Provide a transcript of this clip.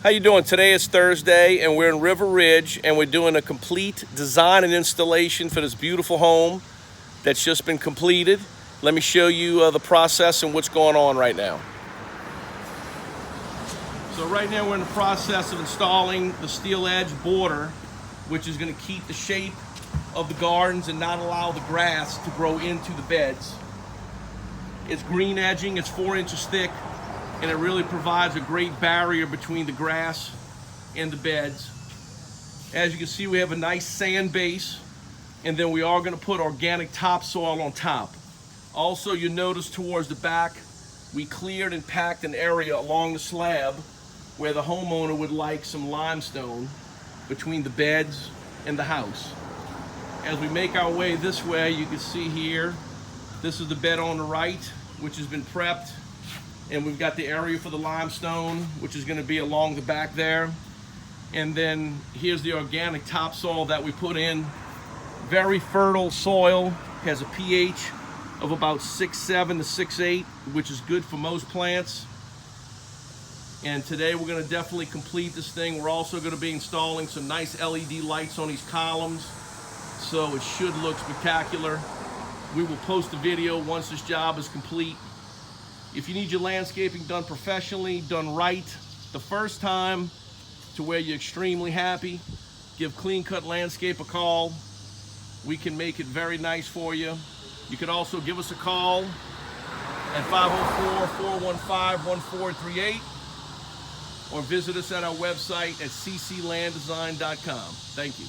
How you doing? Today is Thursday and we're in River Ridge and we're doing a complete design and installation for this beautiful home that's just been completed. Let me show you the process and what's going on right now. So right now we're in the process of installing the steel edge border, which is going to keep the shape of the gardens and not allow the grass to grow into the beds. It's green edging, it's 4 inches thick, and it really provides a great barrier between the grass and the beds. As you can see, we have a nice sand base, and then we are going to put organic topsoil on top. Also, you notice towards the back, we cleared and packed an area along the slab where the homeowner would like some limestone between the beds and the house. As we make our way this way, you can see here, this is the bed on the right, which has been prepped. And we've got the area for the limestone, which is going to be along the back there. And then here's the organic topsoil that we put in. Very fertile soil, has a pH of about 6.7 to 6.8, which is good for most plants. And today we're going to definitely complete this thing. We're also going to be installing some nice LED lights on these columns, so it should look spectacular. We will post a video once this job is complete. If you need your landscaping done professionally, done right, the first time, to where you're extremely happy, give Clean Cut Landscape a call. We can make it very nice for you. You can also give us a call at 504-415-1438 or visit us at our website at cclanddesign.com. Thank you.